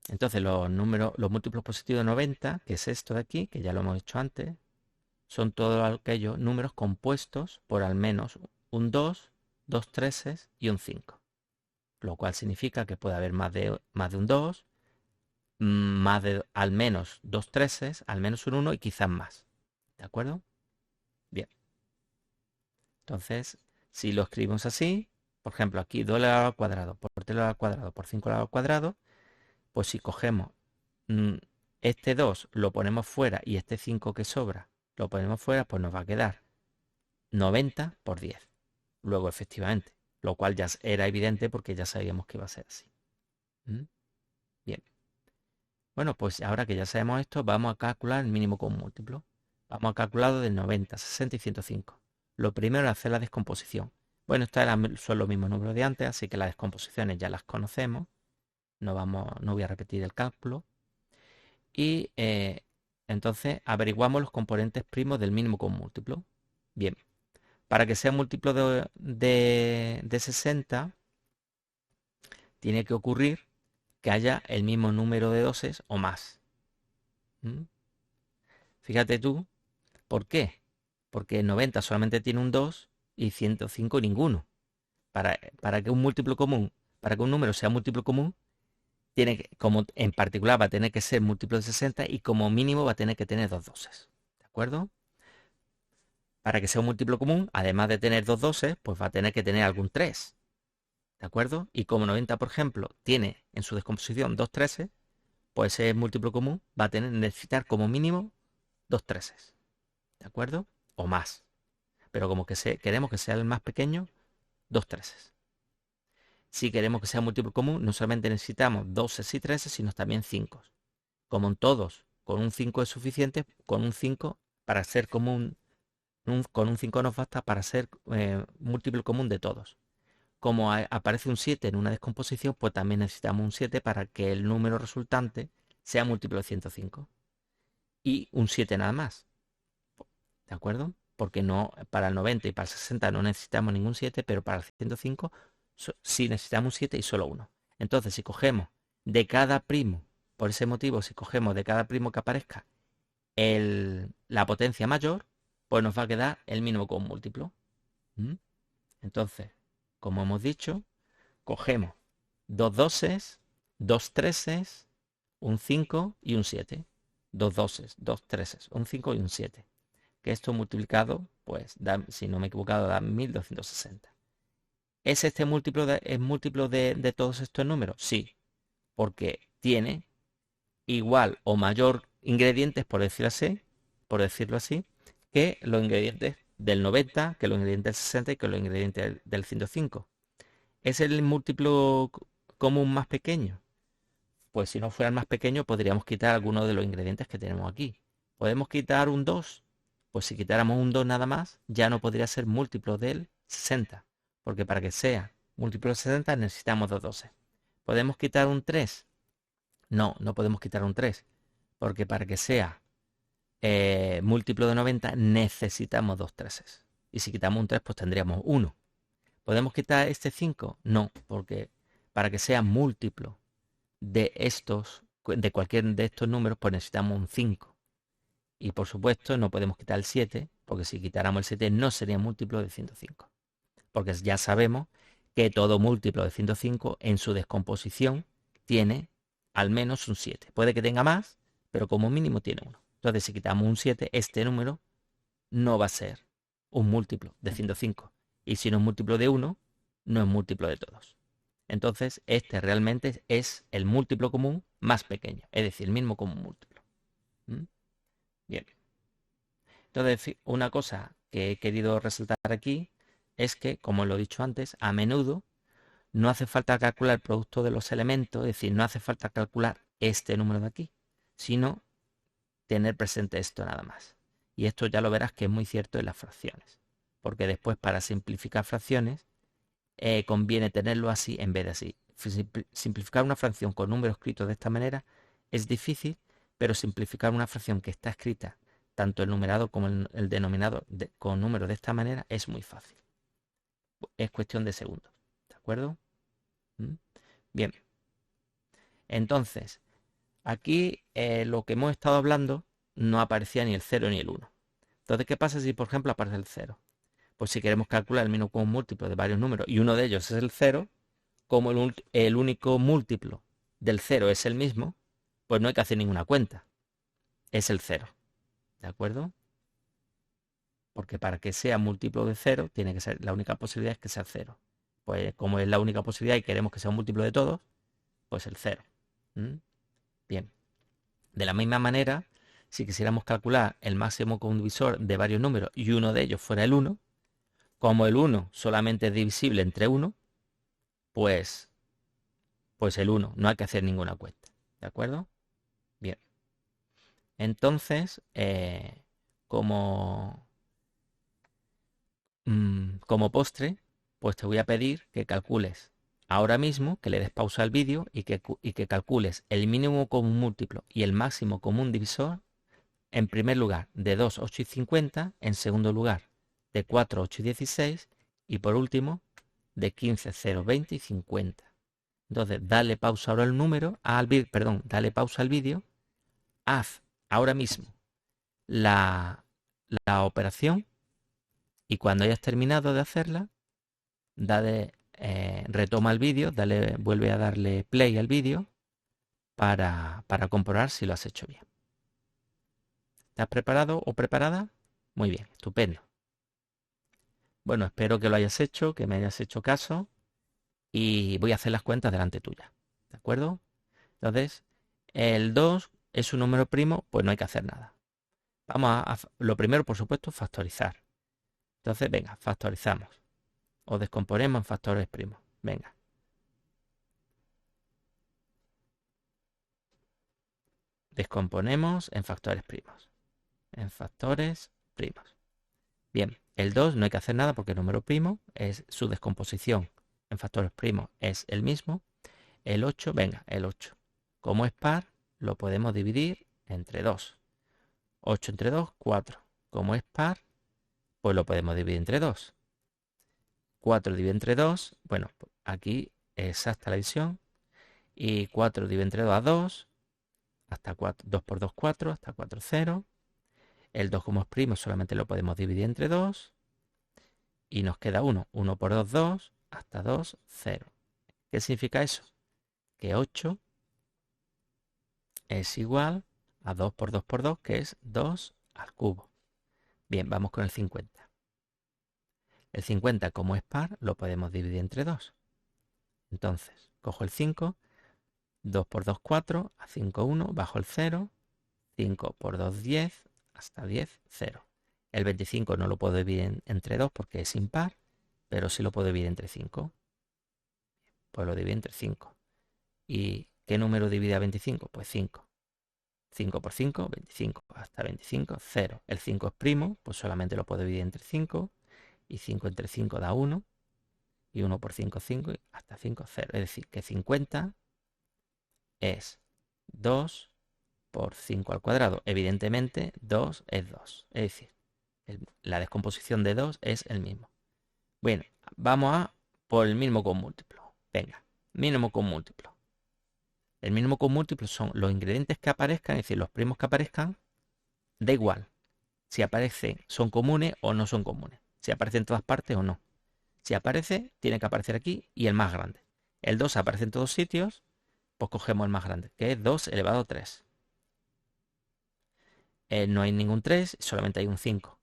Entonces los múltiplos positivos de 90, que es esto de aquí, que ya lo hemos hecho antes, son todos aquellos números compuestos por al menos un 2, dos treses y un 5. Lo cual significa que puede haber más de un 2, más de al menos dos treses, al menos un 1 y quizás más. ¿De acuerdo? Bien. Entonces, si lo escribimos así, por ejemplo, aquí 2 elevado al cuadrado por 3 elevado al cuadrado por 5 elevado al cuadrado, pues si cogemos mm, este 2 lo ponemos fuera y este 5 que sobra lo ponemos fuera, pues nos va a quedar 90 por 10. Luego, efectivamente, lo cual ya era evidente porque ya sabíamos que iba a ser así. ¿Mm? Bien. Bueno, pues ahora que ya sabemos esto, vamos a calcular el mínimo común múltiplo. Vamos a calcularlo de 90, 60 y 105. Lo primero es hacer la descomposición. Bueno, son los mismos números de antes, así que las descomposiciones ya las conocemos. No voy a repetir el cálculo. Y entonces averiguamos los componentes primos del mínimo común múltiplo. Bien, para que sea múltiplo de 60, tiene que ocurrir que haya el mismo número de doses o más. ¿Mm? Fíjate tú, ¿por qué? Porque 90 solamente tiene un 2 y 105 ninguno. Para que un múltiplo común, para que un número sea múltiplo común, como en particular va a tener que ser múltiplo de 60 y como mínimo va a tener que tener dos doses. ¿De acuerdo? Para que sea un múltiplo común, además de tener dos doses, pues va a tener que tener algún 3. ¿De acuerdo? Y como 90, por ejemplo, tiene en su descomposición dos treses, pues ese múltiplo común va a necesitar como mínimo dos treses. ¿De acuerdo? O más. Pero como que queremos que sea el más pequeño, dos treses. Si queremos que sea múltiplo común, no solamente necesitamos doses y treses, sino también 5. Como en todos, con un 5 es suficiente, con un 5 para ser común, con un 5 nos basta para ser múltiplo común de todos. Como aparece un 7 en una descomposición, pues también necesitamos un 7 para que el número resultante sea múltiplo de 105. Y un 7 nada más. ¿De acuerdo? Porque no, para el 90 y para el 60 no necesitamos ningún 7, pero para el 105 sí necesitamos un 7 y solo uno. Entonces, si cogemos de cada primo, por ese motivo, si cogemos de cada primo que aparezca la potencia mayor, pues nos va a quedar el mínimo común múltiplo. ¿Mm? Entonces, como hemos dicho, cogemos dos doses, dos treses, un 5 y un 7. Dos doses, dos treses, un 5 y un 7. Que esto multiplicado, pues, si no me he equivocado, da 1260. ¿Es este múltiplo de todos estos números? Sí, porque tiene igual o mayor ingredientes, por decirlo así, que los ingredientes del 90, que los ingredientes del 60 y que los ingredientes del 105. ¿Es el múltiplo común más pequeño? Pues si no fuera el más pequeño, podríamos quitar algunos de los ingredientes que tenemos aquí. ¿Podemos quitar un 2? Pues si quitáramos un 2 nada más, ya no podría ser múltiplo del 60. Porque para que sea múltiplo del 60 necesitamos dos 12. ¿Podemos quitar un 3? No, no podemos quitar un 3. Porque para que sea múltiplo de 90 necesitamos dos 3. Y si quitamos un 3, pues tendríamos 1. ¿Podemos quitar este 5? No, porque para que sea múltiplo de cualquier de estos números, pues necesitamos un 5. Y por supuesto no podemos quitar el 7, porque si quitáramos el 7 no sería múltiplo de 105. Porque ya sabemos que todo múltiplo de 105 en su descomposición tiene al menos un 7. Puede que tenga más, pero como mínimo tiene uno. Entonces si quitamos un 7, este número no va a ser un múltiplo de 105. Y si no es múltiplo de 1, no es múltiplo de todos. Entonces, este realmente es el múltiplo común más pequeño, es decir, el mismo común múltiplo. ¿Mm? Bien. Entonces, una cosa que he querido resaltar aquí es que, como lo he dicho antes, a menudo no hace falta calcular el producto de los elementos, es decir, no hace falta calcular este número de aquí, sino tener presente esto nada más. Y esto ya lo verás que es muy cierto en las fracciones, porque después para simplificar fracciones conviene tenerlo así en vez de así. Simplificar una fracción con números escritos de esta manera es difícil, pero simplificar una fracción que está escrita tanto el numerador como el denominador con números de esta manera es muy fácil. Es cuestión de segundos. ¿De acuerdo? ¿Mm? Bien. Entonces, Aquí lo que hemos estado hablando no aparecía ni el 0 ni el 1. Entonces, ¿qué pasa si, por ejemplo, aparece el 0? Pues si queremos calcular el mínimo común múltiplo de varios números y uno de ellos es el 0, como el único múltiplo del 0 es el mismo, pues no hay que hacer ninguna cuenta. Es el 0. ¿De acuerdo? Porque para que sea múltiplo de 0, tiene que ser, la única posibilidad es que sea 0. Pues como es la única posibilidad y queremos que sea un múltiplo de todos, pues el 0. ¿Mm? Bien. De la misma manera, si quisiéramos calcular el máximo común divisor de varios números y uno de ellos fuera el 1, como el 1 solamente es divisible entre 1, pues, pues el 1, no hay que hacer ninguna cuenta. ¿De acuerdo? Bien. Entonces, como, como postre, pues te voy a pedir que calcules ahora mismo, que le des pausa al vídeo y que calcules el mínimo común múltiplo y el máximo común divisor. En primer lugar, de 2, 8 y 50. En segundo lugar, de 4, 8 y 16. Y por último, de 15, 0, 20 y 50. Entonces, dale pausa ahora al dale pausa al vídeo. Haz ahora mismo la, la operación y cuando hayas terminado de hacerla, retoma el vídeo, vuelve a darle play al vídeo para comprobar si lo has hecho bien. ¿Estás preparado o preparada? Muy bien, estupendo. Bueno, espero que lo hayas hecho, que me hayas hecho caso y voy a hacer las cuentas delante tuya. ¿De acuerdo? Entonces, el 2 es un número primo, pues no hay que hacer nada. Lo primero, por supuesto, factorizar. Entonces, venga, factorizamos. O descomponemos en factores primos. Venga. Descomponemos en factores primos. En factores primos. Bien, el 2 no hay que hacer nada porque el número primo es su descomposición en factores primos es el mismo. El 8, venga, el 8. Como es par, lo podemos dividir entre 2. 8 entre 2, 4. Como es par, pues lo podemos dividir entre 2. 4 dividido entre 2, bueno, aquí es exacta la división. Y 4 dividido entre 2 a 2, hasta 4, 2 por 2, 4, hasta 4, 0. El 2 como es primo solamente lo podemos dividir entre 2. Y nos queda 1. 1 por 2, 2, hasta 2, 0. ¿Qué significa eso? Que 8 es igual a 2 por 2 por 2, que es 2 al cubo. Bien, vamos con el 50. El 50, como es par, lo podemos dividir entre 2. Entonces, cojo el 5, 2 por 2, 4, a 5, 1, bajo el 0, 5 por 2, 10, hasta 10, 0. El 25 no lo puedo dividir entre 2 porque es impar, pero sí lo puedo dividir entre 5. Pues lo divido entre 5. ¿Y qué número divide a 25? Pues 5. 5 por 5, 25. Hasta 25, 0. El 5 es primo, pues solamente lo puedo dividir entre 5. Y 5 entre 5 da 1. Y 1 por 5, 5. Y hasta 5, 0. Es decir, que 50 es 2 por 5 al cuadrado. Evidentemente, 2 es 2. Es decir, la descomposición de 2 es el mismo. Bueno, vamos a por el mínimo con múltiplo. Venga, mínimo con múltiplo. El mínimo con múltiplo son los ingredientes que aparezcan, es decir, los primos que aparezcan, da igual si aparecen, son comunes o no son comunes. Si aparece en todas partes o no. Si aparece, tiene que aparecer aquí y el más grande. El 2 aparece en todos sitios, pues cogemos el más grande, que es 2 elevado a 3. No hay ningún 3, solamente hay un 5.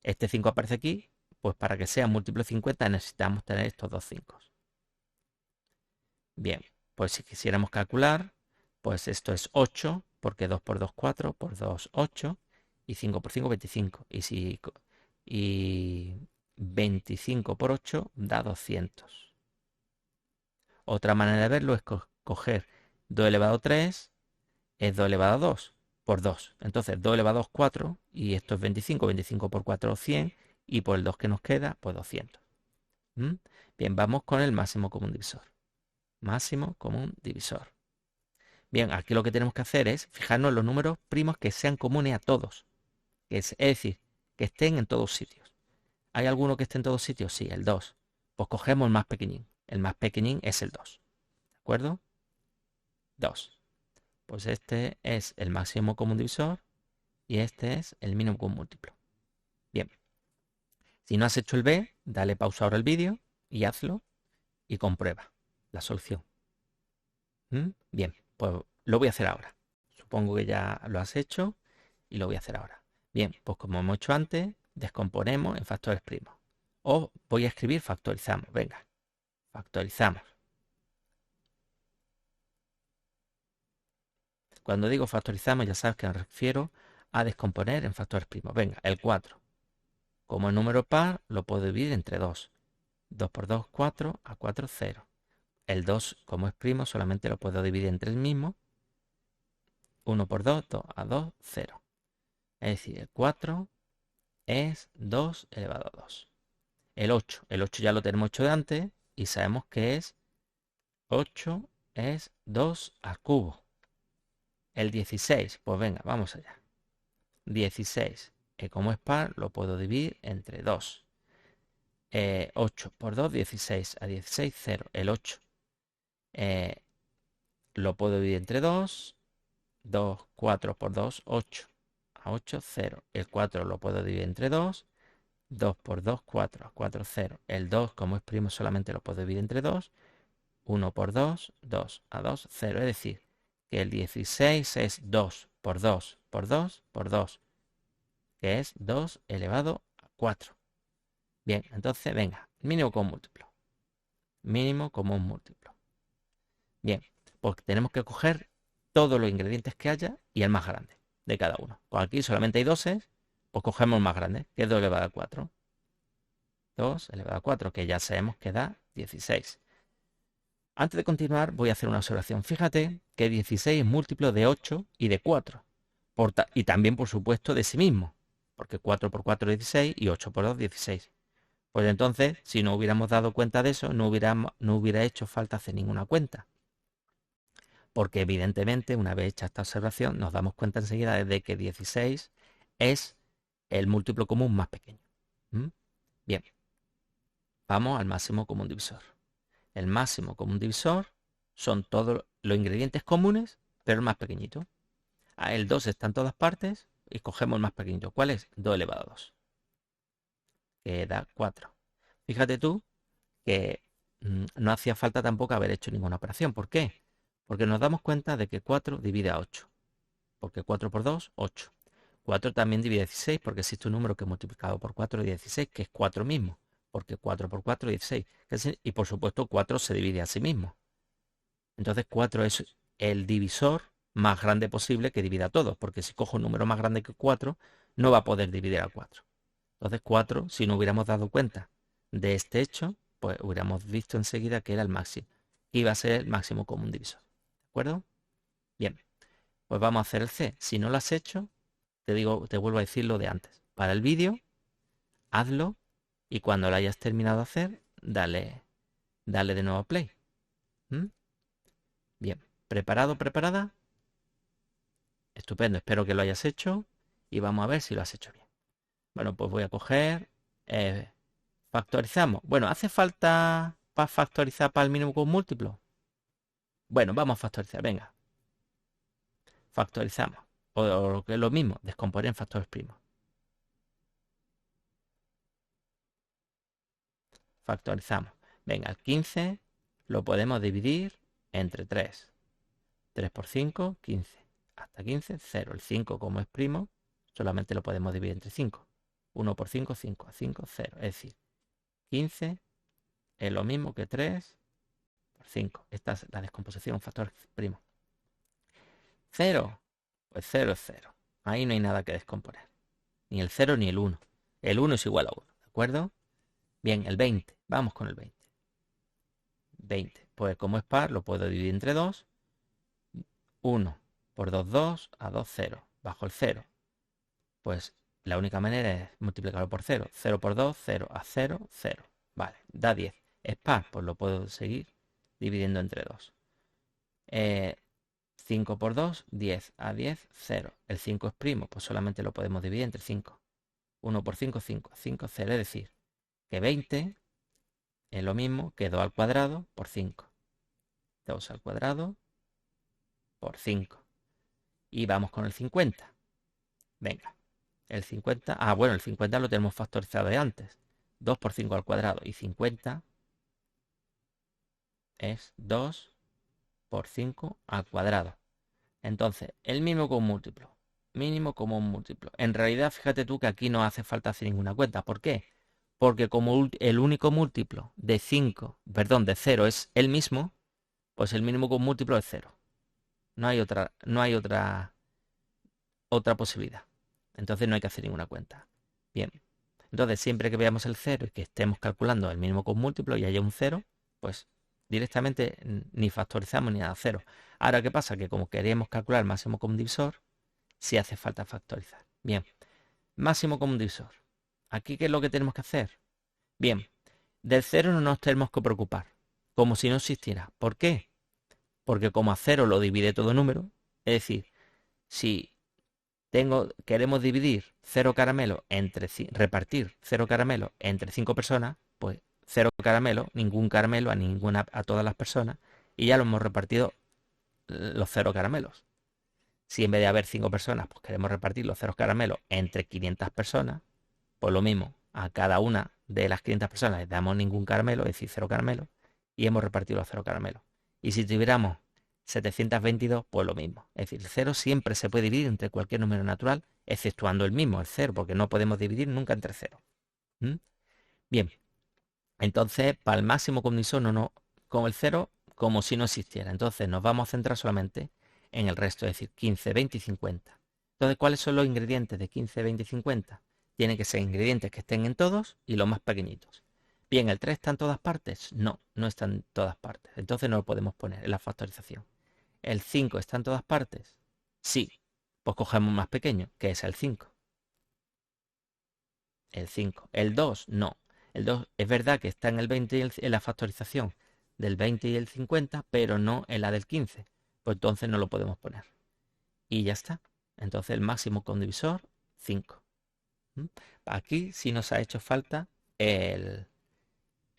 Este 5 aparece aquí, pues para que sea múltiplo de 50 necesitamos tener estos dos 5. Bien, pues si quisiéramos calcular, pues esto es 8, porque 2 por 2, 4, por 2, 8, y 5 por 5, 25. Y 25 por 8 da 200. Otra manera de verlo es coger 2 elevado a 3 es 2 elevado a 2 por 2. Entonces 2 elevado a 2, 4, y esto es 25. 25 por 4, 100, y por el 2 que nos queda, pues 200. Bien, vamos con el máximo común divisor. Máximo común divisor. Bien, aquí lo que tenemos que hacer es fijarnos en los números primos que sean comunes a todos. Es decir, que estén en todos sitios. ¿Hay alguno que esté en todos sitios? Sí, el 2. Pues cogemos el más pequeñín. El más pequeñín es el 2. ¿De acuerdo? 2. Pues este es el máximo común divisor y este es el mínimo común múltiplo. Bien. Si no has hecho el B, dale pausa ahora al vídeo y hazlo y comprueba la solución. Bien, pues lo voy a hacer ahora. Supongo que ya lo has hecho y lo voy a hacer ahora. Bien, pues como hemos hecho antes, descomponemos en factores primos. O voy a escribir factorizamos. Venga, factorizamos. Cuando digo factorizamos, ya sabes que me refiero a descomponer en factores primos. Venga, el 4. Como es número par, lo puedo dividir entre 2. 2 por 2, 4, a 4, 0. El 2, como es primo, solamente lo puedo dividir entre el mismo. 1 por 2, 2 a 2, 0. Es decir, el 4 es 2 elevado a 2. El 8 ya lo tenemos hecho de antes y sabemos que es 8 es 2 al cubo. El 16, pues venga, vamos allá. 16, que como es par, lo puedo dividir entre 2. 8 por 2, 16. A 16, 0. El 8 lo puedo dividir entre 2. 2, 4 por 2, 8. A 8, 0. El 4 lo puedo dividir entre 2. 2 por 2, 4. A 4, 0. El 2, como es primo, solamente lo puedo dividir entre 2. 1 por 2, 2. A 2, 0. Es decir, que el 16 es 2 por 2 por 2 por 2, que es 2 elevado a 4. Bien, entonces, venga, mínimo común múltiplo. Mínimo común múltiplo. Bien, pues tenemos que coger todos los ingredientes que haya y el más grande de cada uno. Pues aquí solamente hay 2, pues cogemos el más grande, que es 2 elevado a 4. 2 elevado a 4, que ya sabemos que da 16. Antes de continuar, voy a hacer una observación. Fíjate que 16 es múltiplo de 8 y de 4. Y también, por supuesto, de sí mismo. Porque 4 por 4 es 16 y 8 por 2 16. Pues entonces, si no hubiéramos dado cuenta de eso, no hubiera hecho falta hacer ninguna cuenta. Porque evidentemente, una vez hecha esta observación, nos damos cuenta enseguida de que 16 es el múltiplo común más pequeño. Bien, vamos al máximo común divisor. El máximo común divisor son todos los ingredientes comunes, pero el más pequeñito. El 2 está en todas partes y cogemos el más pequeñito. ¿Cuál es? 2 elevado a 2, que da 4. Fíjate tú que no hacía falta tampoco haber hecho ninguna operación. ¿Por qué? Porque nos damos cuenta de que 4 divide a 8. Porque 4 por 2, 8. 4 también divide a 16 porque existe un número que multiplicado por 4 es 16, que es 4 mismo. Porque 4 por 4 es 16. Y por supuesto 4 se divide a sí mismo. Entonces 4 es el divisor más grande posible que divida a todos, porque si cojo un número más grande que 4, no va a poder dividir a 4. Entonces 4, si no hubiéramos dado cuenta de este hecho, pues hubiéramos visto enseguida que era el máximo. Iba a ser el máximo común divisor. ¿De acuerdo? Bien, pues vamos a hacer el C. Si no lo has hecho, te vuelvo a decir lo de antes. Para el vídeo, hazlo y cuando lo hayas terminado de hacer, dale de nuevo a play. Bien, ¿preparado, preparada? Estupendo, espero que lo hayas hecho y vamos a ver si lo has hecho bien. Bueno, pues voy a coger, factorizamos. Bueno, ¿hace falta para factorizar para el mínimo común múltiplo? Bueno, vamos a factorizar, venga. Factorizamos. O lo que es lo mismo, descomponer en factores primos. Factorizamos. Venga, el 15 lo podemos dividir entre 3. 3 por 5, 15. Hasta 15, 0. El 5, como es primo, solamente lo podemos dividir entre 5. 1 por 5, 5. A 5, 0. Es decir, 15 es lo mismo que 3 por 5. Esta es la descomposición, factor primo. 0, pues 0 es 0. Ahí no hay nada que descomponer. Ni el 0 ni el 1. El 1 es igual a 1, ¿de acuerdo? Bien, el 20. Vamos con el 20. 20. Pues como es par, lo puedo dividir entre 2. 1 por 2, 2. A 2, 0. Bajo el 0. Pues la única manera es multiplicarlo por 0. 0 por 2, 0. A 0, 0. Vale, da 10. Es par, pues lo puedo seguir dividiendo entre 2. 5 por 2, 10. A 10, 0. El 5 es primo, pues solamente lo podemos dividir entre 5. 1 por 5, 5. 5, 0. Es decir, que 20 es lo mismo que 2 al cuadrado por 5. 2 al cuadrado por 5. Y vamos con el 50. Venga, el 50, bueno, el 50 lo tenemos factorizado de antes. 2 por 5 al cuadrado. Y 50 es 2 por 5 al cuadrado. Entonces, el mínimo común múltiplo. Mínimo común múltiplo. En realidad, fíjate tú que aquí no hace falta hacer ninguna cuenta. ¿Por qué? Porque como el único múltiplo de 5, perdón, de 0 es el mismo, pues el mínimo común múltiplo es 0. No hay otra posibilidad. Entonces no hay que hacer ninguna cuenta. Bien. Entonces, siempre que veamos el 0 y que estemos calculando el mínimo común múltiplo y haya un 0, pues directamente ni factorizamos ni nada, 0. Ahora, ¿qué pasa? Que como queremos calcular el máximo común divisor, sí hace falta factorizar. Bien, máximo común divisor. ¿Aquí qué es lo que tenemos que hacer? Bien, del 0 no nos tenemos que preocupar, como si no existiera. ¿Por qué? Porque como a 0 lo divide todo número, es decir, si queremos dividir 0 caramelo repartir 0 caramelo entre 5 personas, pues 0 caramelo, ningún caramelo a todas las personas, y ya lo hemos repartido los 0 caramelos. Si en vez de haber 5 personas, pues queremos repartir los 0 caramelos entre 500 personas, pues lo mismo, a cada una de las 500 personas les damos ningún caramelo, es decir, 0 caramelos, y hemos repartido los 0 caramelos. Y si tuviéramos 722, pues lo mismo. Es decir, el 0 siempre se puede dividir entre cualquier número natural, exceptuando el mismo, el 0, porque no podemos dividir nunca entre 0. Bien, entonces para el máximo común divisor con el 0 como si no existiera. Entonces nos vamos a centrar solamente en el resto, es decir, 15, 20 y 50. Entonces, ¿cuáles son los ingredientes de 15, 20 y 50? Tienen que ser ingredientes que estén en todos y los más pequeñitos. Bien, ¿el 3 está en todas partes? No, no está en todas partes. Entonces no lo podemos poner en la factorización. ¿El 5 está en todas partes? Sí. Pues cogemos más pequeño, que es el 5. El 5. El 2, no. El 2 es verdad que está en el 20 en la factorización del 20 y el 50, pero no en la del 15. Pues entonces no lo podemos poner. Y ya está. Entonces el máximo condivisor, 5. Aquí sí nos ha hecho falta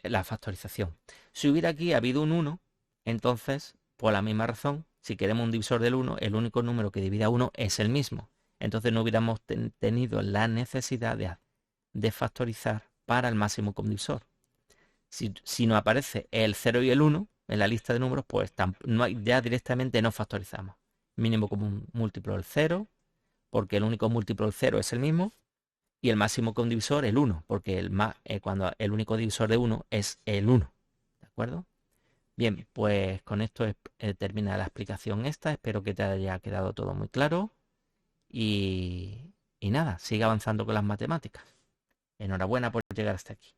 la factorización. Si hubiera aquí habido un 1, entonces, por la misma razón, si queremos un divisor del 1, el único número que divide a 1 es el mismo. Entonces no hubiéramos tenido la necesidad de factorizar para el máximo común divisor. Si no aparece el 0 y el 1 en la lista de números, pues ya directamente no factorizamos. Mínimo común múltiplo el 0, porque el único múltiplo del 0 es el mismo, y el máximo común divisor el 1, porque cuando el único divisor de 1 es el 1. ¿De acuerdo? Bien, pues con esto termina la explicación esta. Espero que te haya quedado todo muy claro. Y nada, sigue avanzando con las matemáticas. Enhorabuena por llegar hasta aquí.